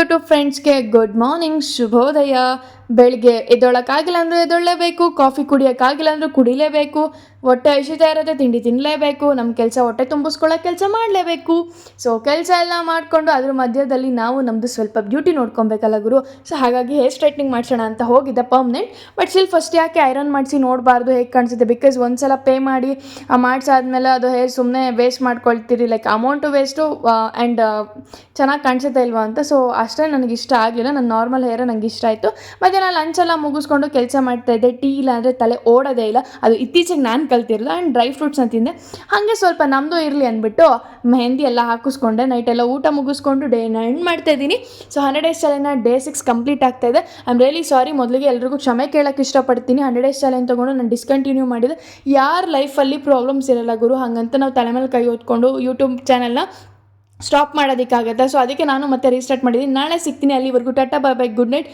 YouTube ಫ್ರೆಂಡ್ಸ್ಗೆ good morning, ಶುಭೋದಯ. ಬೆಳಿಗ್ಗೆ ಎದ್ದೊಳಕ್ಕಾಗಿಲ್ಲ ಅಂದರೆ ಎದ್ದೊಳ್ಳೇಬೇಕು, ಕಾಫಿ ಕುಡಿಯೋಕ್ಕಾಗಿಲ್ಲ ಅಂದರೆ ಕುಡಿಲೇಬೇಕು, ಹೊಟ್ಟೆ ಹಸಿತಾ ಇರುತ್ತೆ ತಿಂಡಿ ತಿನ್ನಲೇಬೇಕು, ನಮ್ಮ ಕೆಲಸ ಹೊಟ್ಟೆ ತುಂಬಿಸ್ಕೊಳ್ಳೋಕೆ ಕೆಲಸ ಮಾಡಲೇಬೇಕು. ಸೊ ಕೆಲಸ ಎಲ್ಲ ಮಾಡಿಕೊಂಡು ಅದ್ರ ಮಧ್ಯದಲ್ಲಿ ನಾವು ನಮ್ಮದು ಸ್ವಲ್ಪ ಬ್ಯೂಟಿ ನೋಡ್ಕೊಬೇಕಲ್ಲ ಗುರು. ಸೊ ಹಾಗಾಗಿ ಹೇರ್ ಸ್ಟ್ರೈಟ್ನಿಂಗ್ ಮಾಡಿಸೋಣ ಅಂತ ಹೋಗಿದ್ದೆ ಪರ್ಮನೆಂಟ್. ಬಟ್ ಸ್ಟಿಲ್ ಫಸ್ಟ್ ಯಾಕೆ ಐರನ್ ಮಾಡಿಸಿ ನೋಡಬಾರ್ದು ಹೇಗೆ ಕಾಣಿಸುತ್ತೆ, ಬಿಕಾಸ್ ಒಂದು ಸಲ ಪೇ ಮಾಡಿ ಮಾಡಿಸಾದ್ಮೇಲೆ ಅದು ಹೇರ್ ಸುಮ್ಮನೆ ವೇಸ್ಟ್ ಮಾಡ್ಕೊಳ್ತೀರಿ, ಲೈಕ್ ಅಮೌಂಟು ವೇಸ್ಟು ಆ್ಯಂಡ್ ಚೆನ್ನಾಗಿ ಕಾಣಿಸುತ್ತೆ ಇಲ್ವಾ ಅಂತ. ಸೊ ಅಷ್ಟೇ ನನಗೆ ಇಷ್ಟ ಆಗಲಿಲ್ಲ. ನನ್ನ ನಾರ್ಮಲ್ ಹೇರೇ ನನಗೆ ಇಷ್ಟ ಆಯಿತು. ಮತ್ತು ನಾನು ಲಂಚೆಲ್ಲ ಮುಗಿಸ್ಕೊಂಡು ಕೆಲಸ ಮಾಡ್ತಾಯಿದ್ದೆ. ಟೀ ಇಲ್ಲ ಅಂದರೆ ತಲೆ ಓಡೋದೇ ಇಲ್ಲ. ಅದು ಇತ್ತೀಚೆಗೆ ನಾನು ಕಲ್ತಿರಲಿಲ್ಲ. ಆ್ಯಂಡ್ ಡ್ರೈ ಫ್ರೂಟ್ಸ್ನ ತಿಂದೆ. ಹಾಗೆ ಸ್ವಲ್ಪ ನಮ್ಮದು ಇರಲಿ ಅಂದ್ಬಿಟ್ಟು ಮೆಹಂದಿ ಎಲ್ಲ ಹಾಕಿಸ್ಕೊಂಡೆ. ನೈಟೆಲ್ಲ ಊಟ ಮುಗಿಸ್ಕೊಂಡು ಡೇನ ಎಂಡ್ ಮಾಡ್ತಾಯಿದ್ದೀನಿ. ಸೊ 100 ಡೇಸ್ ಚಾಲೆಂಜ್ನ ಡೇ 6 ಕಂಪ್ಲೀಟ್ ಆಗ್ತಾಯಿದೆ. I am really sorry. ಮೊದಲಿಗೆ ಎಲ್ರಿಗೂ ಕ್ಷಮೆ ಕೇಳೋಕ್ಕೆ ಇಷ್ಟಪಡ್ತೀನಿ. 100 ಡೇಸ್ ಚಾಲೆಂಜ್ ತೊಗೊಂಡು ನಾನು ಡಿಸ್ಕಂಟಿನ್ಯೂ ಮಾಡಿದೆ. ಯಾರ ಲೈಫಲ್ಲಿ ಪ್ರಾಬ್ಲಮ್ಸ್ ಇರಲ್ಲ ಗುರು, ಹಾಗಂತ ನಾವು ತಲೆ ಮೇಲೆ ಕೈ ಹೊತ್ಕೊಂಡು ಯೂಟ್ಯೂಬ್ ಚಾನಲ್ನ ಸ್ಟಾಪ್ ಮಾಡೋದಕ್ಕಾಗತ್ತೆ. ಸೊ ಅದಕ್ಕೆ ನಾನು ಮತ್ತೆ ರೀಸ್ಟಾರ್ಟ್ ಮಾಡಿದ್ದೀನಿ. ನಾಳೆ ಸಿಗ್ತೀನಿ. ಅಲ್ಲಿವರೆಗೂ Tata, bye bye, good night.